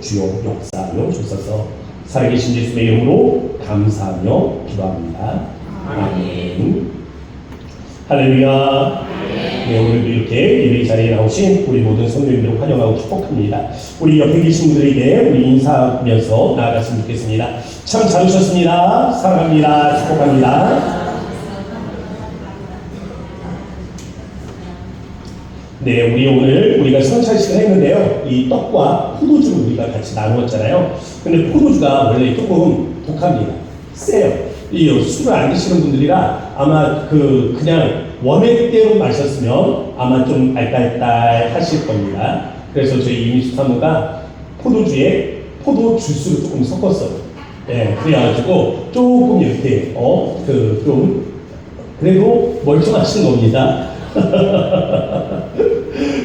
주여 역사하여 주소서. 살아계신 예수의 이름으로 감사하며 기도합니다. 아멘. 할렐루야. 네, 오늘도 이렇게 예배 자리에 나오신 우리 모든 성도님들을 환영하고 축복합니다. 우리 옆에 계신 분들에게 우리 인사하면서 나아갔으면 좋겠습니다. 참 잘 오셨습니다. 사랑합니다. 축복합니다. 네, 우리가 성찬식을 했는데요. 이 떡과 포도주를 우리가 같이 나누었잖아요. 근데 포도주가 원래 조금 독합니다. 세요. 이 술을 안 드시는 분들이라 아마 그냥 원액대로 마셨으면 아마 좀 알딸딸 하실 겁니다. 그래서 저희 이민수 사무가 포도주에 포도 주스를 조금 섞었어요. 네, 그래가지고 조금 이렇게 좀 그래도 멀쩡하신 겁니다.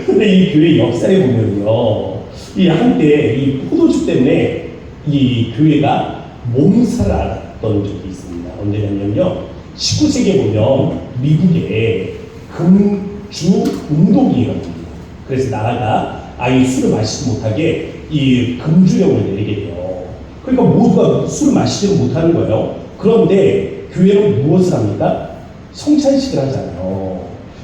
근데 이 교회 역사에 보면요, 이 한때 이 포도주 때문에 이 교회가 몸살을 앓았던 적이 있습니다. 언제냐면요, 19세기에 보면 미국에 금주 운동이 일어납니다. 그래서 나라가 아예 술을 마시지 못하게 이 금주령을 내리게 돼요. 그러니까 모두가 술을 마시지 못하는 거예요. 그런데 교회는 무엇을 합니까? 성찬식을 하잖아요.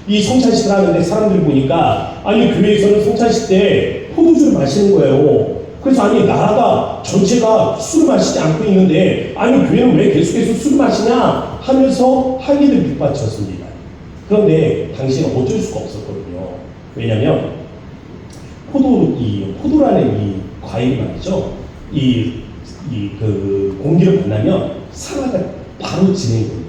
이 성찬식을 하는데 사람들이 보니까 아니 교회에서는 성찬식 때 포도주를 마시는 거예요. 그래서 아니 나라가 전체가 술을 마시지 않고 있는데 아니 교회는 왜 계속해서 술을 마시냐 하면서 항의를 빗바쳤습니다. 그런데 당시는 어쩔 수가 없었거든요. 왜냐하면 포도라는 이 과일 말이죠. 그 공기를 만나면 산화가 바로 진행이 됩니다.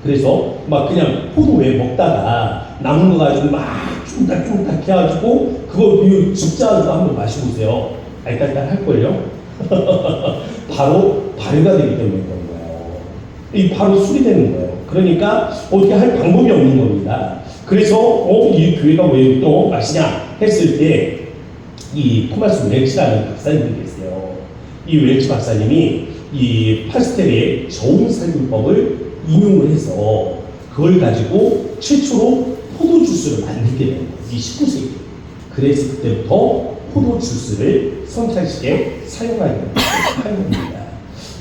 그래서 막 그냥 포도 왜 먹다가 남은 거 가지고 막 쭈딱쭈딱 해가지고 그거 죽자도 한번 마셔보세요. 알딸딸 할걸요? 바로 발효가 되기 때문에 그런 거예요. 이 바로 술이 되는 거예요. 그러니까 어떻게 할 방법이 없는 겁니다. 그래서 이 교회가 왜 또 마시냐 했을 때 이 토마스 웰치라는 박사님이 계세요. 이 웰치 박사님이 이 파스텔의 저온 살균법을 인용을 해서 그걸 가지고 최초로 포도 주스를 만들게 된 거예요. 이 19세기. 그래서 그때부터 포도 주스를 성찬식에 사용하게 한 겁니다.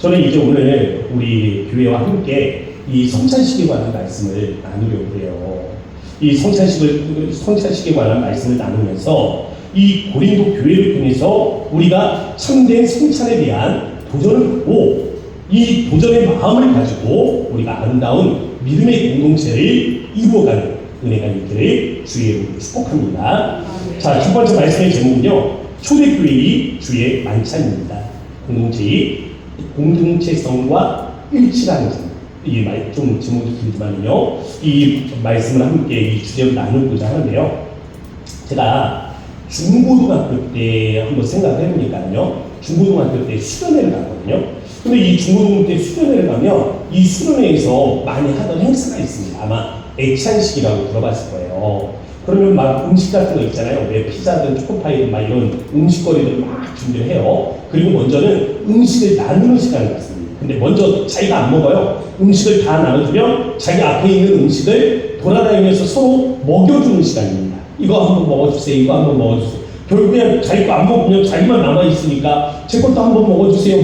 저는 이제 오늘 우리 교회와 함께 이 성찬식에 관한 말씀을 나누려고 해요. 이 성찬식에 관한 말씀을 나누면서 이 고린도 교회를 통해서 우리가 참된 성찬에 대한 도전을 하고 이 도전의 마음을 가지고 우리가 아름다운 믿음의 공동체를 이루어가는 은혜가 있기를 주의 이름으로 축복합니다. 자, 첫 번째 말씀의 제목은요, 초대교회의 주의 만찬입니다. 공동체성과 일치라는 제목. 이 말 좀 제목이 길지만요, 이 말씀을 함께 이 주제로 나누고자 하는데요. 제가 중고등학교 때 한번 생각을 해보니까요, 중고등학교 때 수련회를 갔거든요. 근데 이 중고등학교 때 수련회를 가면 이 수련회에서 많이 하던 행사가 있습니다. 아마 애찬식이라고 들어봤을 거예요. 그러면 막 음식 같은 거 있잖아요. 왜 피자든 초코파이든 막 이런 음식거리들 막 준비를 해요. 그리고 먼저는 음식을 나누는 시간을 갖습니다. 근데 먼저 자기가 안 먹어요. 음식을 다 나눠주면 자기 앞에 있는 음식을 돌아다니면서 서로 먹여주는 시간입니다. 이거 한번 먹어주세요. 이거 한번 먹어주세요. 결국에 자기 거 안 먹으면 자기만 남아있으니까 제 것도 한번 먹어주세요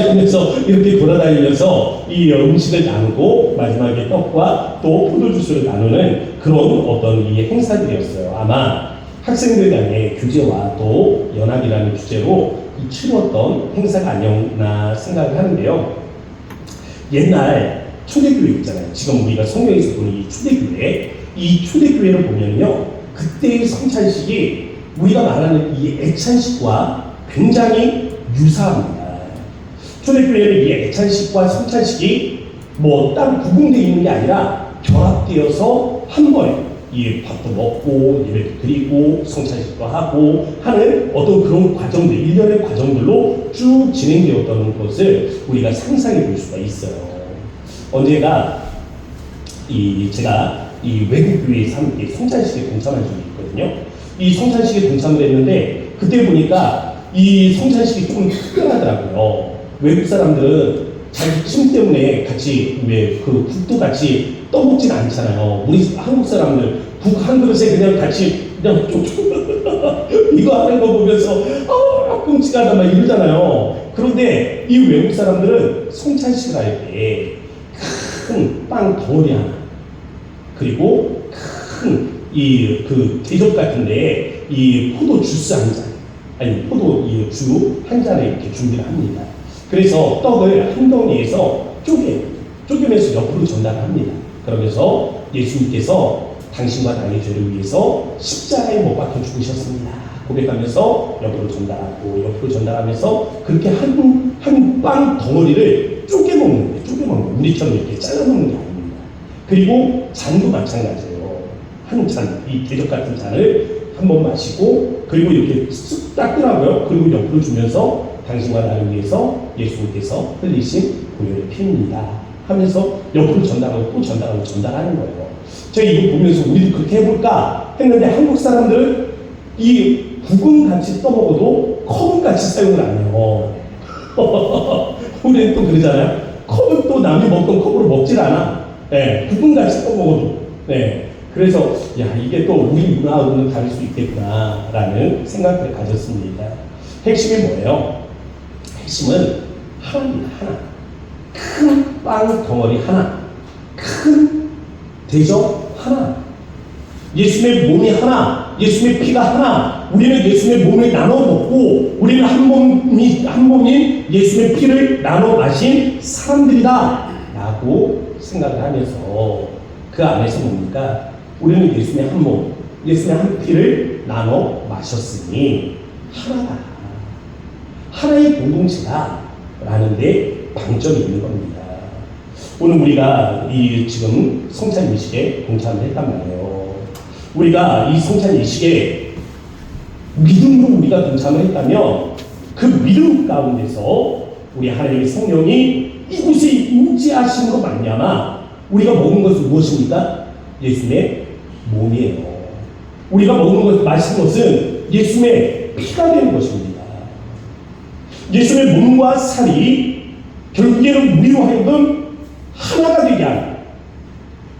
하면서 이렇게 돌아다니면서 이 음식을 나누고 마지막에 떡과 또 포도주스를 나누는 그런 어떤 이 행사들이었어요. 아마 학생들 간의 교제와 또 연합이라는 주제로 치루었던 행사가 아니었나 생각을 하는데요. 옛날 초대교회 있잖아요. 지금 우리가 성경에서 보는 이 초대교회를 보면요, 그때의 성찬식이 우리가 말하는 이 애찬식과 굉장히 유사합니다. 초대교회는 이 애찬식과 성찬식이 뭐 따로 구분되어 있는 게 아니라 결합되어서 한 번에 이 밥도 먹고 예배도 드리고 성찬식도 하고 하는 어떤 그런 과정들, 일련의 과정들로 쭉 진행되었던 것을 우리가 상상해 볼 수가 있어요. 언제가 제가 이 외국교회에서 함께 성찬식에 동참한 적이 있거든요. 이 성찬식에 동참을 했는데 그때 보니까 이 성찬식이 조금 특별하더라고요. 외국 사람들은 자기 침 때문에 같이 왜 그 국도 같이 떠먹진 않잖아요. 우리 한국 사람들 국 한 그릇에 그냥 같이 그냥 좀 이거 하는 거 보면서 끔찍하다 막 이러잖아요. 그런데 이 외국 사람들은 성찬식을 할 때 큰 빵 덩어리 하나, 그리고 큰 그 대접 같은데 이 포도 주스 한 잔, 아니 포도 이 주 한 잔을 이렇게 준비를 합니다. 그래서 떡을 한 덩이에서 쪼개면서 옆으로 전달합니다. 그러면서 예수님께서 당신과 나의 죄를 위해서 십자가에 못 박혀 죽으셨습니다 고백하면서 옆으로 전달하면서 그렇게 한 빵 덩어리를 쪼개 먹는 거예요. 우리처럼 이렇게 잘라 먹는 게 아닙니다. 그리고 잔도 마찬가지예요. 한 잔, 이 대접 같은 잔을 한번 마시고, 그리고 이렇게 쓱 닦더라고요. 그리고 옆으로 주면서 당신과 나를 위해서 예수님께서 흘리신 보혈의 피입니다 하면서 옆으로 전달하고 또 전달하는 거예요. 제가 이거 보면서 우리도 그렇게 해볼까 했는데, 한국 사람들은 이 국은 같이 떠먹어도 컵은 같이 사용을 안 해요. 우리는 또 그러잖아요. 컵은 또 남이 먹던 컵으로 먹질 않아. 네, 국은 같이 떠먹어도. 네. 그래서 이게 또 우리 문화하고는 다를 수 있겠구나라는 생각을 가졌습니다. 핵심이 뭐예요? 핵심은 하나입니다. 하나. 큰 빵 덩어리 하나, 큰 대접 하나, 예수님의 몸이 하나, 예수님의 피가 하나. 우리는 예수님의 몸을 나눠 먹고 우리는 한 몸인 예수님의 피를 나눠 마신 사람들이다 라고 생각을 하면서 그 안에서 뭡니까? 우리는 예수님의 한 몸, 예수님의 한 피를 나눠 마셨으니 하나다, 하나의 공동체다 라는 데 방점이 있는 겁니다. 오늘 우리가 이 지금 성찬 예식에 동참을 했단 말이에요. 우리가 이 성찬 예식에 믿음으로 우리가 동참을 했다면 그 믿음 가운데서 우리 하나님의 성령이 이곳에 임재하심으로 말미암아 우리가 먹은 것은 무엇입니까? 예수님의 몸이에요. 우리가 먹는 것, 마시는 것은 예수님의 피가 되는 것입니다. 예수님의 몸과 살이 결국에는 우리로 하여금 하나가 되게 하는,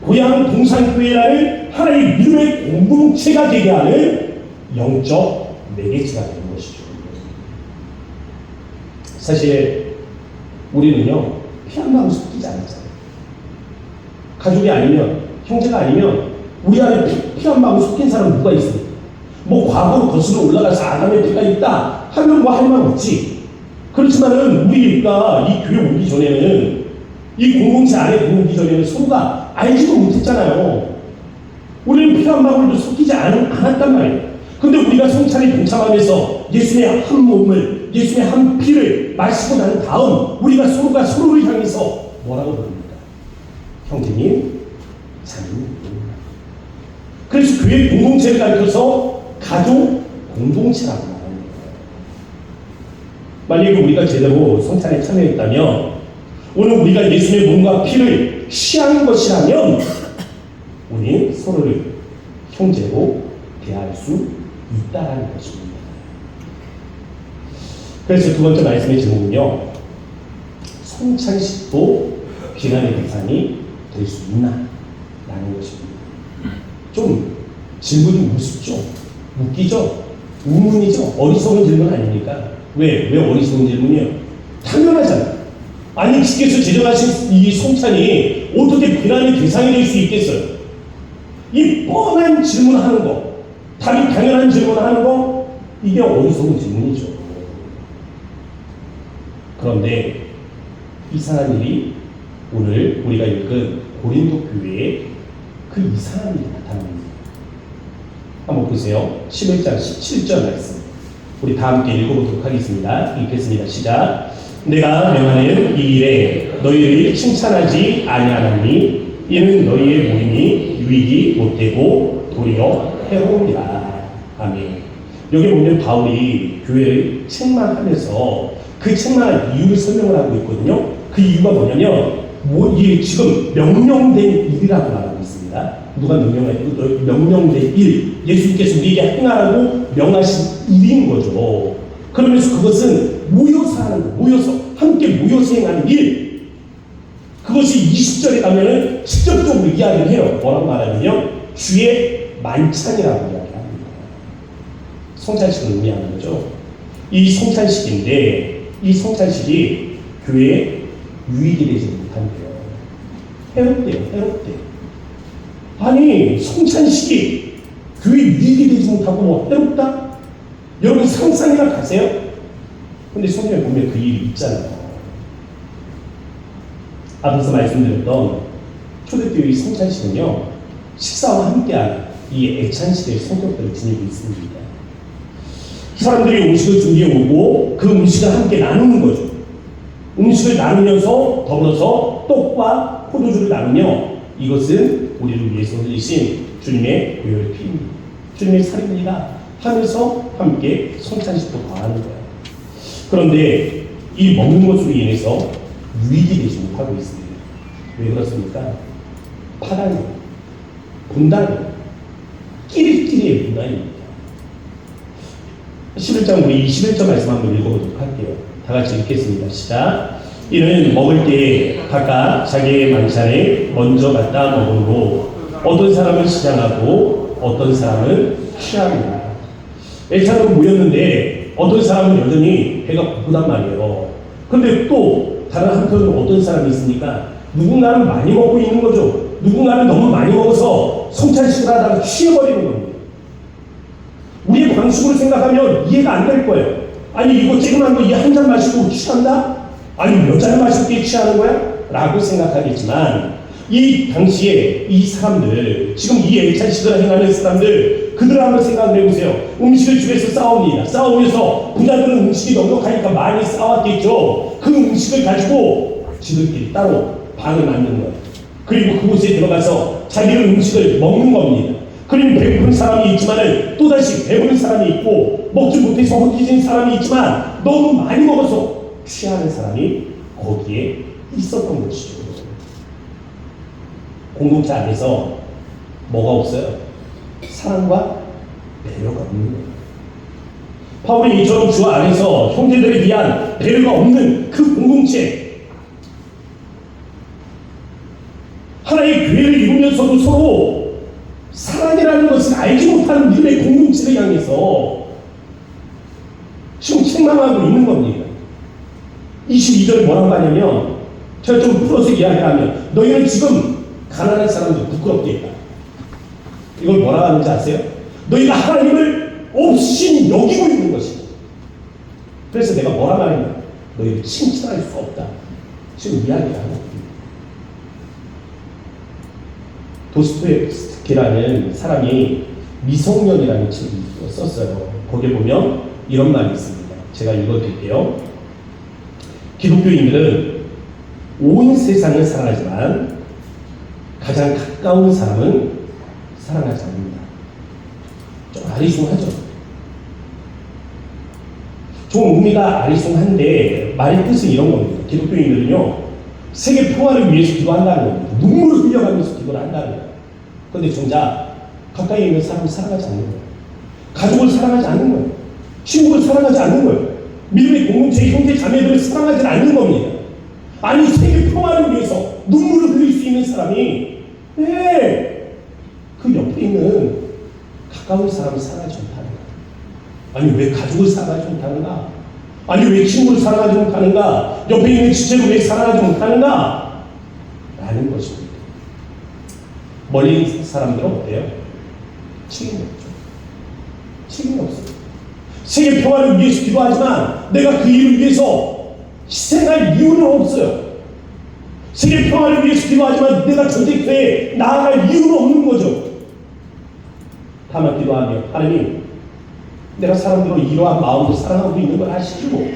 고향 동산교회라는 하나의 믿음의 공동체가 되게 하는 영적 매개체가 되는 것이죠. 사실 우리는요, 피 한 방울 섞이지 않았잖아요. 가족이 아니면, 형제가 아니면 우리 안에 피 한 방울 섞인 사람 누가 있습니까? 뭐 과거로 거슬러 올라가서 아담의 피가 있다 하면 뭐 할 말 없지. 그렇지만은 우리가 이 교회 오기 전에는, 이 공동체 안에 들어오기 전에는 서로가 알지도 못했잖아요. 우리는 피 한 방울도 섞이지 않았단 말이에요. 근데 우리가 성찬에 동참하면서 예수님의 한 몸을, 예수님의 한 피를 마시고 난 다음 우리가 서로가 서로를 향해서 뭐라고 부릅니까? 형제님, 자매님. 그래서 교회 공동체를 가리켜서 가족 공동체라고 말합니다. 만약에 우리가 제대로 성찬에 참여했다면, 오늘 우리가 예수님의 몸과 피를 취한 것이라면 우리는 서로를 형제로 대할 수 있다라는 것입니다. 그래서 두 번째 말씀의 제목은요, 성찬식도 비난의 대상이 될 수 있나? 라는 것입니다. 좀 질문이 우습죠? 웃기죠? 우문이죠? 어리석은 질문 아닙니까? 왜 어리석은 질문이에요? 당연하잖아요. 아니, 주께서 제정하신 이 성찬이 어떻게 비난의 대상이 될 수 있겠어요? 이 뻔한 질문하는 거, 답이 당연한 질문하는 거, 이게 어리석은 질문이죠. 그런데 이상한 일이 오늘 우리가 읽은 고린도 교회에 그 이상한 일이 나타납니다. 한번 보세요. 11장 17절 말씀. 우리 다 함께 읽어보도록 하겠습니다. 읽겠습니다. 시작. 내가 명하는 이 일에 너희를 칭찬하지 아니하나니 이는 너희의 모임이 유익이 못되고 도리어 해로움이라. 아멘. 여기 보면 바울이 교회를 책망하면서 그 책망할 이유를 설명을 하고 있거든요. 그 이유가 뭐냐면, 이게 지금 명령된 일이라고 말하고 있습니다. 누가 명령된 일, 예수님께서 우리에게 행하라고 명하신 일인 거죠. 그러면서 그것은 모여서 하는 거, 함께 모여서 행하는 일. 그것이 20절에 가면은 직접적으로 이야기를 해요. 뭐라고 말하면요, 주의 만찬이라고 이야기합니다. 성찬식을 의미하는 거죠. 이 성찬식인데 이 성찬식이 교회에 유익이 되지 못한대요. 해롭대요. 해롭대. 아니 성찬식이 교회 유익이 되지 못하고 뭐 해롭다? 여러분 상상이나 가세요? 근데 성경에 보면 그 일이 있잖아요. 앞에서 말씀드렸던 초대교회 성찬식은요, 식사와 함께한 이 애찬식의 성격들을 지니고 있습니다. 사람들이 음식을 준비해 오고 그 음식을 함께 나누는 거죠. 음식을 나누면서 더불어서 떡과 포도주를 나누며 이것은 우리를 위해서 흘리신 주님의 보혈 피입니다. 주님의 살입니다 하면서 함께 성찬식도 과하는 거예요. 그런데 이 먹는 것으로 인해서 유익이 되지 못하고 있습니다. 왜 그렇습니까? 파당이, 분단이, 끼리끼리의 분단입니다. 11장 우리 21절 말씀 한번 읽어보도록 할게요. 다 같이 읽겠습니다. 시작. 이는 먹을 때 각각 자기의 만찬에 먼저 갖다 먹으므로 어떤 사람은 시장하고 어떤 사람은 취합니다. 애찬으로 모였는데 어떤 사람은 여전히 배가 고프단 말이에요. 근데 또 다른 한편으로 어떤 사람이 있으니까 누군가는 많이 먹고 있는 거죠. 누군가는 너무 많이 먹어서 성찬식을 하다가 취해버리는 겁니다. 우리의 방식으로 생각하면 이해가 안 될 거예요. 아니 이거 조그만 거 이 한 잔 마시고 취한다? 아니 몇 잔을 마실 때 취하는 거야? 라고 생각하겠지만 이 당시에 이 사람들, 지금 이 애찬식을 행하는 사람들, 그들 한번 생각을 해보세요. 음식을 집에서 싸웁니다. 싸우면서 부자들은 음식이 넉넉하니까 많이 싸웠겠죠. 그 음식을 가지고 지들끼리 따로 방을 만드는 거예요. 그리고 그곳에 들어가서 자기는 음식을 먹는 겁니다. 그리고 배고픈 사람이 있지만 또다시 배부른 사람이 있고 먹지 못해서 허기진 사람이 있지만 너무 많이 먹어서 취하는 사람이 거기에 있었던 것이죠. 공동체 안에서 뭐가 없어요? 사랑과 배려가 없는 거예요. 바울이 이처럼 주 안에서 형제들에 대한 배려가 없는 그 공동체, 하나의 교회를 이루면서도 서로 사랑이라는 것을 알지 못하는 믿음의 공동체를 향해서 지금 책망하고 있는 겁니다. 22절에 뭐라고 하냐면, 제가 좀 풀어서 이야기를 하면, 너희는 지금 가난한 사람들 부끄럽게 했다. 이걸 뭐라고 하는지 아세요? 너희가 하나님을 없이 여기고 있는 것이다. 그래서 내가 뭐라 말했냐? 너희를 칭찬할 수 없다. 지금 이야기를 하는 겁니다. 도스토옙스키라는 사람이 미성년이라는 책을 썼어요. 거기에 보면 이런 말이 있습니다. 제가 읽어드릴게요. 기독교인들은 온 세상을 사랑하지만 가장 가까운 사람은 사랑하지 않는다. 좀 아리송하죠? 좀 의미가 아리송한데 말의 뜻은 이런 겁니다. 기독교인들은요, 세계 평화를 위해서 기도한다는 겁니다. 눈물을 흘려가면서 기도를 한다는 거예요. 그런데 정작 가까이 있는 사람을 사랑하지 않는 거예요. 가족을 사랑하지 않는 거예요. 친구를 사랑하지 않는 거예요. 믿음의 공동체 형제 자매들을 사랑하지 않는 겁니다. 아니 세계 평화를 위해서 눈물을 흘릴 수 있는 사람이 그 옆에 있는 가까운 사람을 사랑하지 못하는가? 아니 왜 가족을 사랑하지 못하는가? 아니 왜 친구를 사랑하지 못하는가? 옆에 있는 지체를 왜 사랑하지 못하는가? 라는 것입니다. 멀리 있는 사람들은 어때요? 책임이 없죠. 책임이 없어요. 세계 평화를 위해서 기도하지만 내가 그 일을 위해서 희생할 이유는 없어요. 세계 평화를 위해서 기도하지만 내가 전쟁터에 나아갈 이유는 없는 거죠. 다만 기도하며 하나님, 내가 사람들을 이러한 마음으로 사랑하고 있는 걸 아시고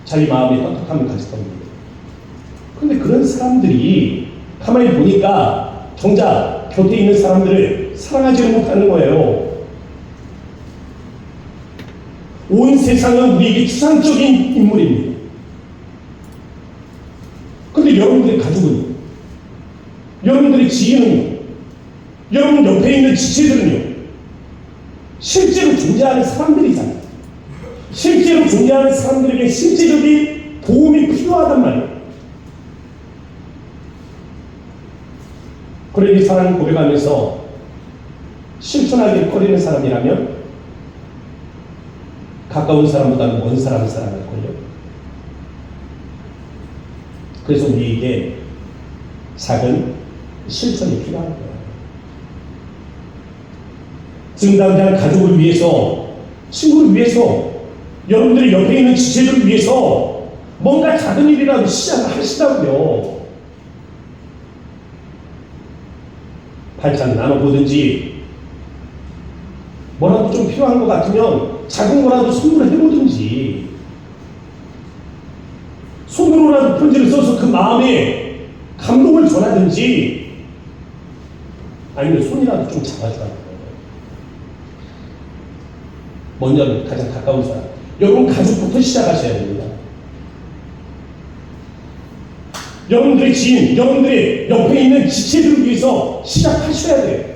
자기 마음에 떳떳함을 가질 겁니다. 그런데 그런 사람들이 가만히 보니까 정작 곁에 있는 사람들을 사랑하지 못하는 거예요. 온 세상은 우리에게 추상적인 인물입니다. 그런데 여러분들의 가족은요? 여러분들의 지인은요? 여러분 옆에 있는 지체들은요? 실제로 존재하는 사람들이잖아요. 실제로 존재하는 사람들에게 실제적인 도움이 필요하단 말이에요. 그러니 사랑을 고백하면서 실천하기 꺼리는 사람이라면 가까운 사람보다는 먼 사람을 사랑할걸요. 그래서 우리에게 작은 실천이 필요한 거예요. 지금 당장 가족을 위해서, 친구를 위해서, 여러분들이 옆에 있는 지체들을 위해서 뭔가 작은 일이라도 시작을 하시라고요. 반찬 나눠보든지, 뭐라도 좀 필요한 것 같으면 작은 거라도 선물을 해보든지, 손으로라도 편지를 써서 그 마음에 감동을 전하든지, 아니면 손이라도 좀 잡아주라는 거예요. 먼저 가장 가까운 사람, 여러분 가족부터 시작하셔야 됩니다. 여러분들의 지인, 여러분들의 옆에 있는 지체들을 위해서 시작하셔야 돼요.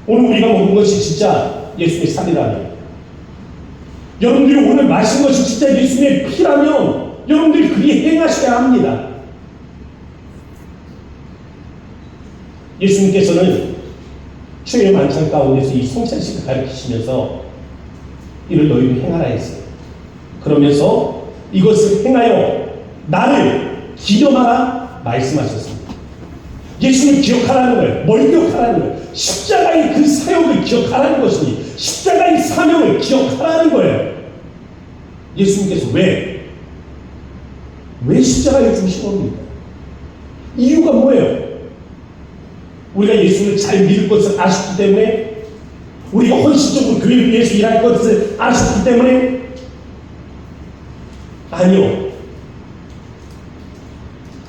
오늘 우리가 먹은 것이 진짜 예수의 살이라면, 여러분들이 오늘 마신 것이 진짜 예수의 피라면 여러분들이 그리 행하셔야 합니다. 예수님께서는 최후의 만찬 가운데서 이 성찬식을 가르치시면서 이를 너희도 행하라 했어요. 그러면서 이것을 행하여 나를 기념하라 말씀하셨습니다. 예수를 기억하라는 거예요. 뭘 기억하라는 거예요? 십자가의 그 사역을 기억하라는 것이니, 십자가의 사명을 기억하라는 거예요. 예수님께서 왜 십자가에 주신 겁니까? 이유가 뭐예요? 우리가 예수를 잘 믿을 것을 아셨기 때문에, 우리가 헌신적으로 교회를 위해서 일할 것을 아셨기 때문에? 아니요.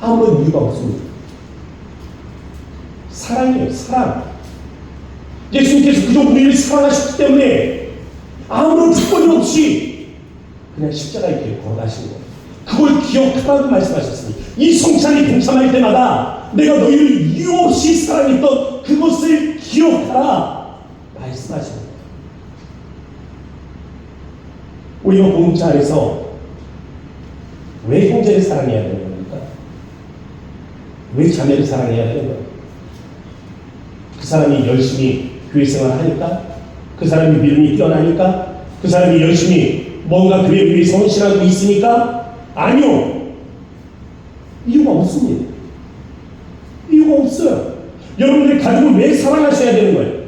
아무런 이유가 없습니다. 사랑이에요, 사랑. 예수님께서 그저 우리를 사랑하셨기 때문에 아무런 조건이 없이 그냥 십자가의 길을 걸어가신 거예요. 그걸 기억하라고 말씀하셨으니, 이 성찬이 동참할 때마다 내가 너희를 이유 없이 사랑했던 그것을 기억하라 말씀하신 거예요. 우리가 공동체 안에서 왜 형제를 사랑해야 되는 겁니까? 왜 자매를 사랑해야 되는 겁니까? 그 사람이 열심히 교회 생활을 하니까? 그 사람이 믿음이 뛰어나니까? 그 사람이 열심히 뭔가 교회 위해서 헌신하고 있으니까? 아니요. 이유가 없습니다. 이유가 없어요. 여러분들이 가족을 왜 사랑하셔야 되는 거예요?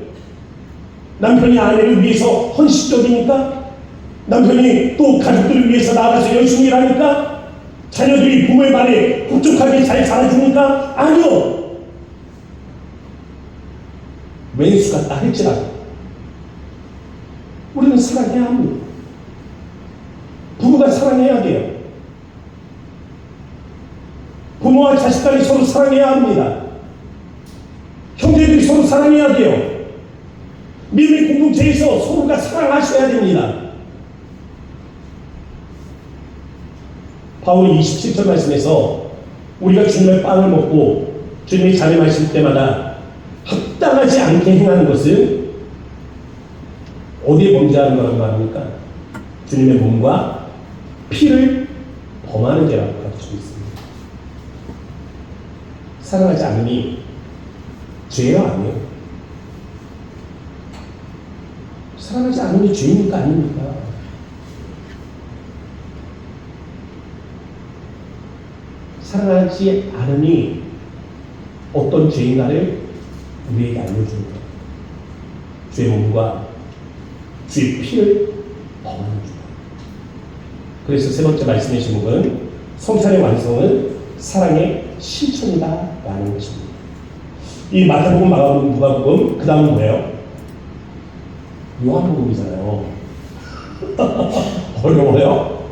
남편이 아내를 위해서 헌신적이니까? 남편이 또 가족들을 위해서 나가서 열심히 일하니까? 자녀들이 부모의 말에 흡족하게 잘 자라주니까? 아니요. 왼수 같다 할지라도 우리는 사랑해야 합니다. 부부가 사랑해야 돼요. 부모와 자식 간에 서로 사랑해야 합니다. 형제들이 서로 사랑해야 돼요. 믿음의 공동체에서 서로가 사랑하셔야 됩니다. 바울이 27절 말씀에서 우리가 주님의 빵을 먹고 주님의 잔을 마실 때마다 합당하지 않게 행하는 것은 어디에 범죄하는 거라고 말합니까? 주님의 몸과 피를 범하는 죄라고 가르치고 있습니다. 사랑하지 않으니 죄가 아니에요. 사랑하지 않으니 죄입니까? 아닙니까? 사랑하지 않으니 어떤 죄인가를 우리에게 알려주는 거예요. 주의 몸과 주의 피를 범하는 줄. 그래서 세 번째 말씀의 제목은 성찬의 완성은 사랑의 실천이다 라는 것입니다. 이 마태복음, 마가복음, 누가복음, 그 다음은 뭐예요? 요한복음이잖아요. 어려워요?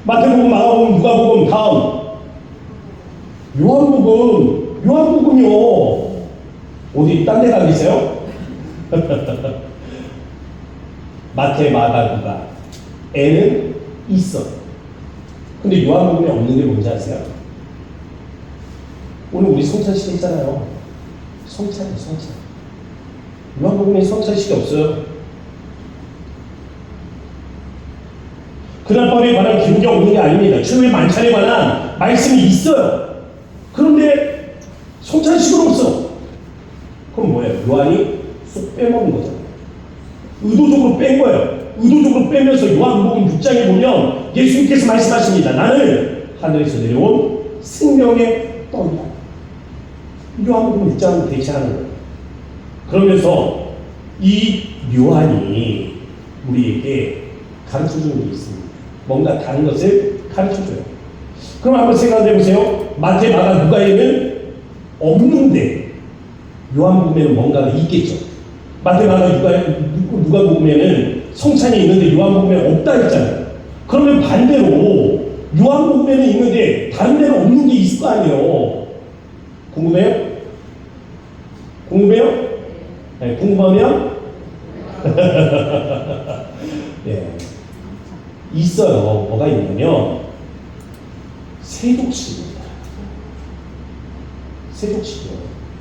마태복음, 마가복음, 누가복음, 다음 요한복음이요. 어디 딴 데 가 계세요? 마태, 마가, 누가 애는 있어. 근데 요한복음에 없는 게 뭔지 아세요? 오늘 우리 성찬식 했잖아요. 성찬. 요한복음에 성찬식이 없어요. 그날 밤에 관한 기록이 없는 게 아닙니다. 최후의 만찬에 관한 말씀이 있어요. 그런데 성찬식은 없어. 그럼 뭐예요? 요한이 쏙 빼먹은 거잖아요. 의도적으로 뺀 거예요. 의도적으로 빼면서 요한복음 6장에 보면 예수님께서 말씀하십니다. 나는 하늘에서 내려온 생명의 떡이다. 요한복음 6장을 대체하는 거예요. 그러면서 이 요한이 우리에게 가르쳐주는 게 있습니다. 뭔가 다른 것을 가르쳐줘요. 그럼 한번 생각해 보세요. 마태, 마가, 누가에는 없는데 요한복음에는 뭔가가 있겠죠. 마태, 마가, 누가복음에는 성찬이 있는데 요한복음에 없다 했잖아요. 그러면 반대로 요한복음에는 있는데 다른 데는 없는 게 있을 거 아니에요. 궁금해요? 궁금해요? 네, 궁금하면? 네. 있어요. 뭐가 있냐면 세족식입니다. 세족식이요.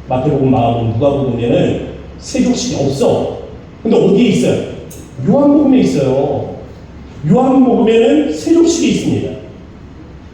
마태복음, 마가복음, 누가복음에는 세족식이 없어. 근데 어디에 있어요? 요한복음에 있어요. 요한복음에는 세족식이 있습니다.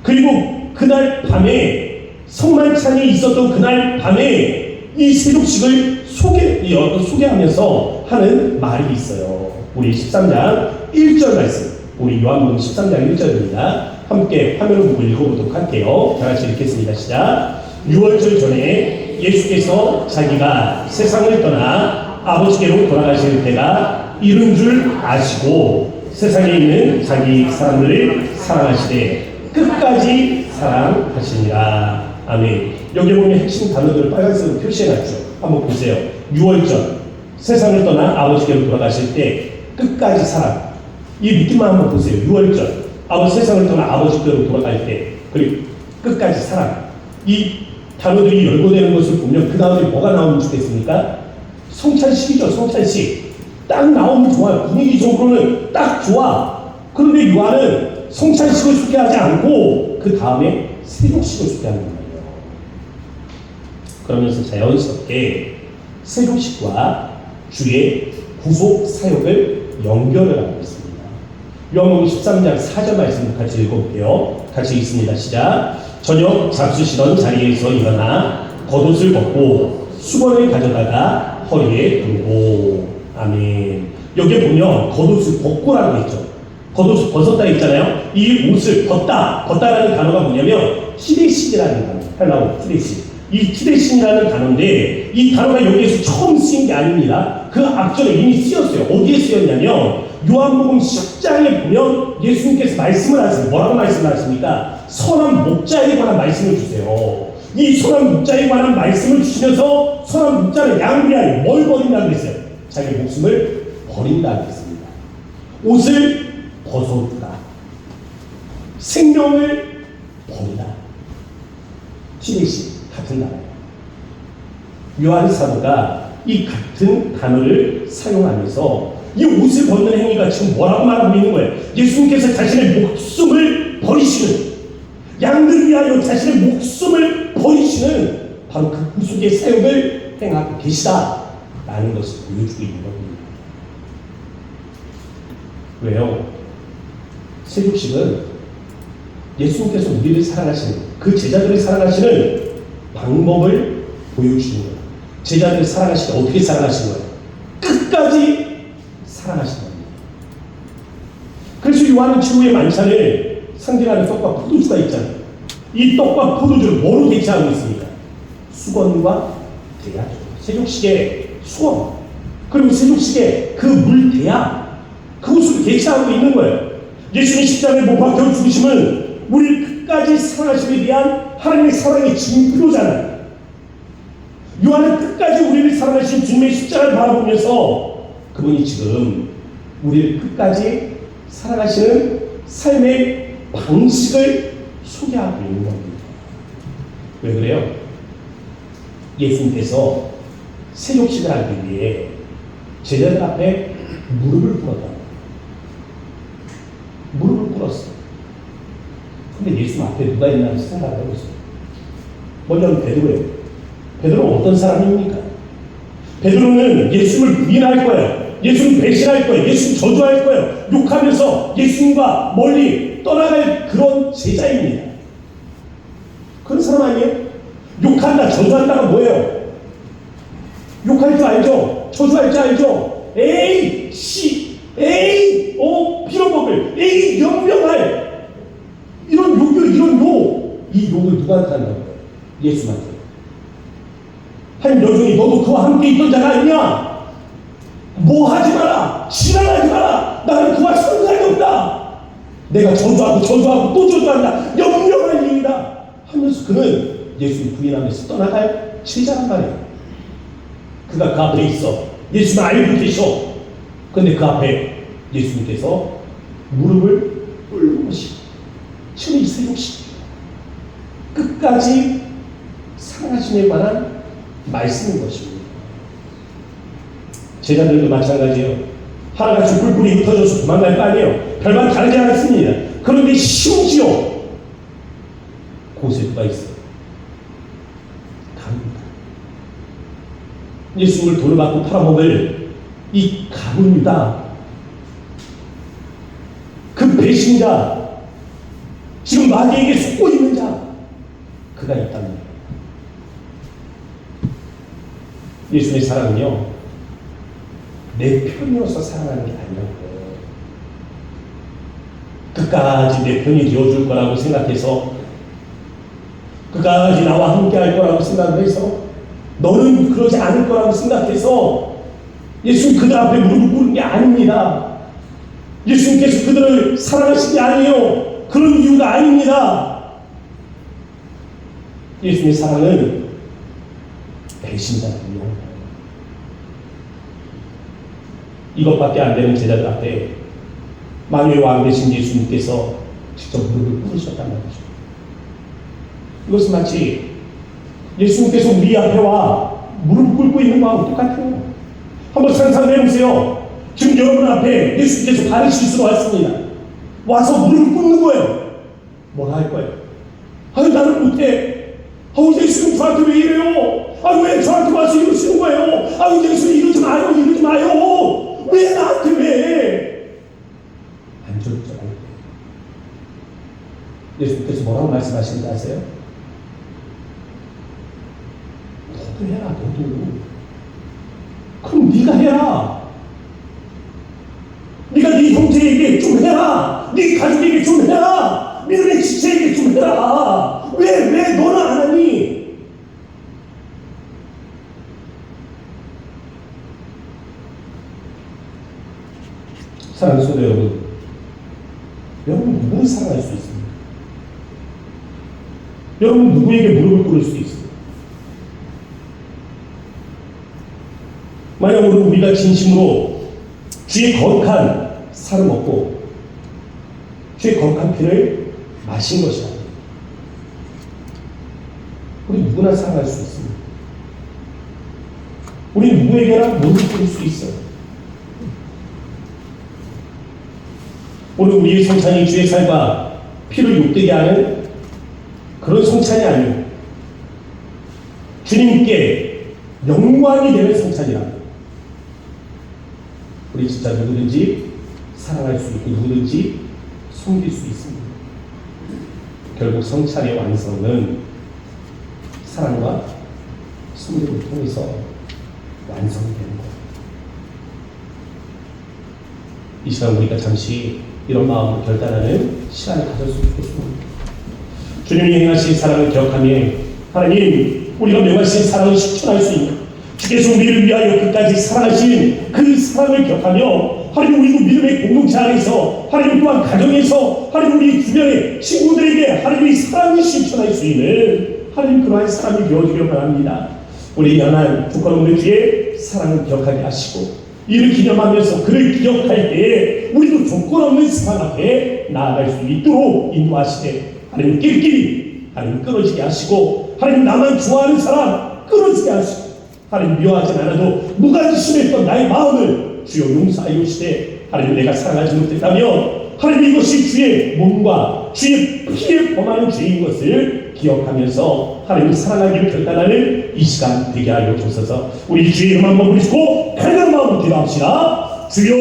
그리고 그날 밤에 성만찬이 있었던 그날 밤에 이 세족식을 소개하면서 하는 말이 있어요. 우리 13장 1절 말씀. 우리 요한복음 13장 1절입니다. 함께 화면을 보고 읽어보도록 할게요. 다 같이 읽겠습니다. 시작. 6월절 전에 예수께서 자기가 세상을 떠나 아버지께로 돌아가실 때가 이른 줄 아시고 세상에 있는 자기 사람들을 사랑하시되 끝까지 사랑하시니라. 아멘. 여기 보면 핵심 단어들을 빨간색으로 표시해놨죠. 한번 보세요. 6월절 세상을 떠나 아버지께로 돌아가실 때 끝까지 사랑. 이 느낌만 한번 보세요. 6월절 아버지 세상을 떠나 아버지께로 돌아갈 때 그리고 끝까지 사랑. 이 단어들이 열거되는 것을 보면 그 다음에 뭐가 나오면 좋겠습니까? 성찬식이죠. 성찬식. 딱 나오면 좋아요. 분위기적으로는 딱 좋아. 그런데 요한은 성찬식을 소개하지 않고 그 다음에 세족식을 소개하는 거예요. 그러면서 자연스럽게 세족식과 주의 구속 사역을 연결을 하고 있습니다. 요한복음 13장 4절 말씀 같이 읽어볼게요. 같이 읽습니다. 시작. 저녁 잡수시던 자리에서 일어나 겉옷을 벗고 수건을 가져다가 허리에 두고. 아멘. 여기 보면 겉옷을 벗고라고 했죠. 겉옷을 벗었다 했잖아요. 이 옷을 벗다라는 단어가 뭐냐면 티레신이라는 단어. 헬라어 티레신. 이 티레신이라는 단어인데 이 단어가 여기에서 처음 쓰인 게 아닙니다. 그 앞전에 이미 쓰였어요. 어디에 쓰였냐면 요한복음 10장에 보면 예수님께서 말씀을 하세요. 뭐라고 말씀을 하십니까? 선한 목자에 관한 말씀을 주세요. 이 선한 목자에 관한 말씀을 주시면서 선한 목자는 양들이 아니고 뭘 버린다고 그랬어요? 자기 목숨을 버린다고 했습니다. 옷을 벗어두다. 생명을 버리다. 티레신 같은 단어예요. 요한 사도가 이 같은 단어를 사용하면서 이 옷을 벗는 행위가 지금 뭐라고 말하고 있는 거예요? 예수님께서 자신의 목숨을 버리시는, 양들을 위하여 자신의 목숨을 버리시는 바로 그 구속의 사역을 행하고 계시다라는 것을 보여주고 있는 겁니다. 왜요? 세족식은 예수님께서 우리를 사랑하시는, 그 제자들을 사랑하시는 방법을 보여주시는 거예요. 제자들을 사랑하실 때 어떻게 사랑하시는 거예요? 끝까지 사랑하시는 겁니다. 그래서 요한은 최후의 만찬을 상징하는 떡과 포도주가 있잖아요. 이 떡과 포도주를 뭐로 대체하고 있습니까? 수건과 대야죠. 세족식의 수건, 그리고 세족식의 그 물 대야, 그것으로 대체하고 있는 거예요. 예수님 십자가에 못 박혀 죽으심은 우리를 끝까지 사랑하심에 대한 하나님의 사랑의 증표잖아요. 요한은 끝까지 우리를 사랑하신 주님의 십자가를 바라보면서 그분이 지금 우리를 끝까지 사랑하시는 삶의 방식을 소개하고 있는 겁니다. 왜 그래요? 예수님께서 세족식을 하기 위해 제자들 앞에 무릎을 꿇었다. 무릎을 꿇었어. 근데 예수 앞에 누가 있나 생각을 해보세요. 먼저 베드로예요. 베드로는 어떤 사람입니까? 베드로는 예수님을 부인할 거예요. 예수님 배신할 거예요. 예수님 저주할 거예요. 욕하면서 예수님과 멀리 떠나갈 그런 제자입니다. 그런 사람 아니에요? 욕한다, 저주한다가 뭐예요? 욕할 줄 알죠? 저주할 줄 알죠? 에이, 씨! 에이 빌어먹을, 에이 연명할, 이런 욕을, 이런 이 욕을 누구한테 한다는 거예요? 예수한테. 한 여종이 너도 그와 함께 있던 자가 아니냐? 뭐 하지 마라, 지랄하지 마라, 나는 그와 상관이 없다, 내가 저주하고 또 저주한다, 연명할 일이다 하면서 그는 예수를 부인하면서 떠나갈 제자란 말이에요. 그가 그 앞에 있어. 예수는 알고 계셔. 근데 그 앞에 예수님께서 무릎을 꿇는 것이, 춤이 있으신 것이, 끝까지 사랑하심에 관한 말씀인 것입니다. 제자들도 마찬가지예요. 하나같이 뿔뿔이 흩어져서 도망갈 거 아니에요. 별반 다르지 않았습니다. 그런데 심지어 곳에 누가 있어요? 가룟니다. 예수님을 돈을 받고 팔아먹을 이 가룟 유다, 그 배신자, 지금 마귀에게 속고 있는 자, 그가 있답니다. 예수님의 사랑은요, 내 편이어서 사랑하는 게 아니라고요. 끝까지 내 편이 되어줄 거라고 생각해서, 끝까지 나와 함께 할 거라고 생각해서, 너는 그러지 않을 거라고 생각해서 예수님 그들 앞에 무릎을 꿇은 게 아닙니다. 예수님께서 그들을 사랑하신 게 아니에요. 그런 이유가 아닙니다. 예수님의 사랑은 배신자를 위한 거예요. 이것밖에 안 되는 제자들 앞에 만유의 왕 되신 예수님께서 직접 무릎을 꿇으셨단 말이죠. 이것은 마치 예수님께서 우리 앞에 와 무릎 꿇고 있는 거하고 똑같아요. 한번 상상해보세요. 지금 여러분 앞에 예수님께서 다른 실수로 왔습니다. 와서 무릎 꿇는 거예요. 뭐라 할 거예요? 아유, 나는 못해. 아유, 예수님 저한테 왜 이래요? 아유, 왜 저한테 와서 이러시는 거예요? 아유, 예수님 이러지 마요, 이러지 마요. 왜 나한테 왜? 안 좋을 줄 알고. 예수님께서 뭐라고 말씀하시는지 아세요? 너도 해라, 너도. 그럼 네가 해라. 네가 네 형제에게 좀 해라. 네 가족에게 좀 해라. 믿음의 지체에게 좀 해라. 왜 너는 안 하니? 사랑하는 성도 여러분, 여러분 누구를 사랑할 수 있습니까? 여러분 누구에게 무릎을 꿇을 수 있습니까? 만약 우리가 진심으로 주의 거룩한 살을 먹고 주의 거룩한 피를 마신 것이다, 우리 누구나 사랑할 수 있습니다. 우리 누구에게나 무릎을 꿇을 수 있어요. 오늘 우리의 성찬이 주의 살과 피를 욕되게 하는 그런 성찬이 아니고 주님께 영광이 되는 성찬이라, 우리 진짜 누구든지 사랑할 수 있고 누구든지 섬길 수 있습니다. 결국 성찬의 완성은 사랑과 섬김을 통해서 완성이 되는 거예요. 이 시간 우리가 잠시 이런 마음으로 결단하는 시간을 가졌으면 좋겠습니다. 주님이 행하신 사랑을 기억하며 하나님, 우리가 명하신 사랑을 실천할 수 있는, 주께서 우리를 위하여 끝까지 사랑하신 그 사랑을 기억하며 하나님, 우리도 믿음의 공동체 안에서, 하나님 또한 가정에서, 하나님 우리 주변의 친구들에게 하나님의 사랑을 실천할 수 있는 하나님 그러한 사람이 되어주길 바랍니다. 우리 연한 조건없는 주의 사랑을 기억하게 하시고, 이를 기념하면서 그를 기억할 때에 우리도 조건 없는 사랑 앞에 나아갈 수 있도록 인도하시되, 하나님 끼리끼리 하나님 끊어지게 하시고, 하나님 나만 좋아하는 사람 끊어지게 하시고, 하나님 미워하지 않아도 무관심했던 나의 마음을 주여 용서하여 주시되, 하나님 내가 사랑하지 못했다면 하나님 이것이 주의 몸과 주의 피에 범하는 죄인 것을 기억하면서 하나님 사랑하기를 결단하는 이 시간 되게 하여 주셔서 우리 주의 이름 한번 부르시고 간절한 마음으로 기도합시다. 주여,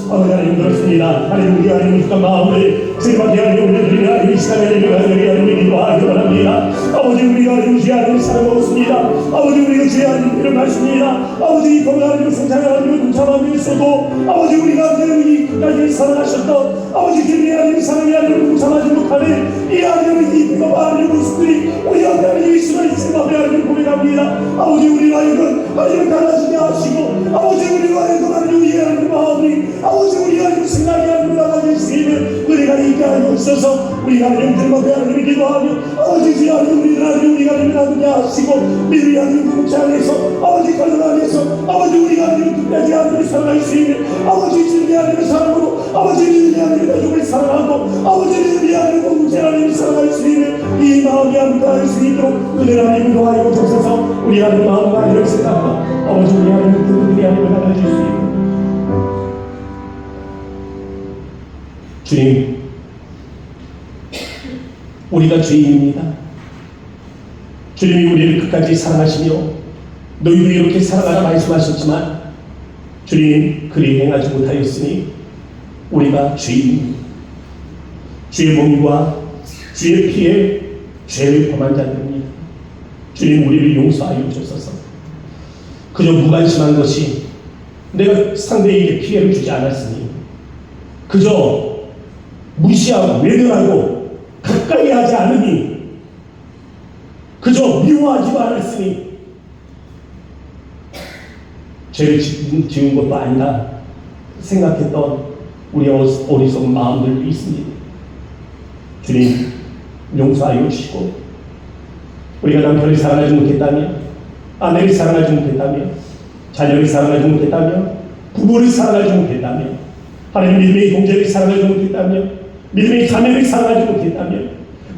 하나님 그렇습니다. 하나님 우리 하나님 오죽한 마음을 주님 앞에 올려드리며 이 시간에 내가 기도하기 원합니다. 아버지 우리가 주의 아들을 사랑하였습니다. 아버지 우리가 주의 아들을 필요하십니다. 아버지 이 건강을 성장하며 동참하며 있어도 아버지 우리가 이 끝까지 사랑하셨던 아버지 주의 아들을 사랑하며 동참하지 못하는 이 아들의 이 비겁한 모습들이 우리 앞에 하나님 있으면 있으면 하나님 고백합니다. 아버지 우리가 이건 하나님 달라지게 하시고 아버지 우리가 이건 하나님 이해하는 마음이 아버지 우리가 이거 생각이 하나님 나가게 수 있는 은혜가 있게 하여 주셔서 우리가 하나님 들먹게 하나님 기도하며 아버지 주의 하나님 우리를 하나님 우리가 하나님 나누게 하시고 미리 하나님 공체 안에서 아버지 가정 안에서 아버지 우리가 하나님 끝까지 하나님을 사랑할 수 있는 아버지 주님의 하나님을 사랑으로 아버지 주님의 하나님의 가족을 사랑하고 아버지 주님의 하나님 공체 하나님을 사랑할 수 있는 이 마음이 함께할 수 있도록 은혜를 하나님 도와주고 주셔서 우리 하나님 마음과 하나님을 생각하고 아버지 우리 하나님을 그분들이 하나님을 나눠줄 수 있는 주님 우리가 죄인입니다. 주님이 우리를 끝까지 사랑하시며 너희도 이렇게 사랑하라 말씀하셨지만 주님 그리 행하지 못하였으니 우리가 죄인입니다. 주의 몸과 주의 피에 죄를 범한 자들입니다. 주님 우리를 용서하여 주소서. 그저 무관심한 것이 내가 상대에게 피해를 주지 않았으니 그저 무시하고 외면하고 가까이 하지 않으니 그저 미워하지도 않았으니 죄를 지은 것도 아니다 생각했던 우리 어리석은 마음들도 있습니다. 주님 용서하여 주시고 우리가 남편을 사랑하지 못했다며 아내를 사랑하지 못했다며 자녀를 사랑하지 못했다며 부모를 사랑하지 못했다며 하나님 믿음의 동제를 사랑하지 못했다며 믿음의 자매를 사랑하지 못했다며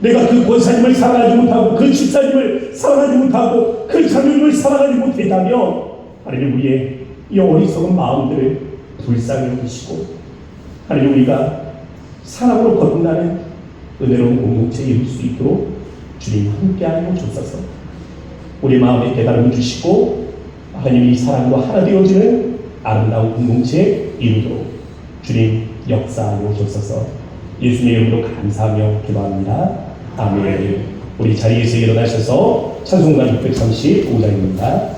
내가 그 권사님을 사랑하지 못하고 그 집사님을 사랑하지 못하고 그 자녀님을 사랑하지 못했다며 하나님 우리의 이 어리석은 마음들을 불쌍히 여기시고 하나님 우리가 사랑으로 거듭나는 은혜로운 공동체에 이룰 수 있도록 주님 함께하여 주소서. 우리 마음에 깨달음을 주시고 하나님 이 사랑과 하나 되어지는 아름다운 공동체에 이루도록 주님 역사하여 주소서. 예수님의 이름으로 감사하며 기도합니다. 아멘. 우리 자리에서 일어나셔서 찬송가 635장입니다.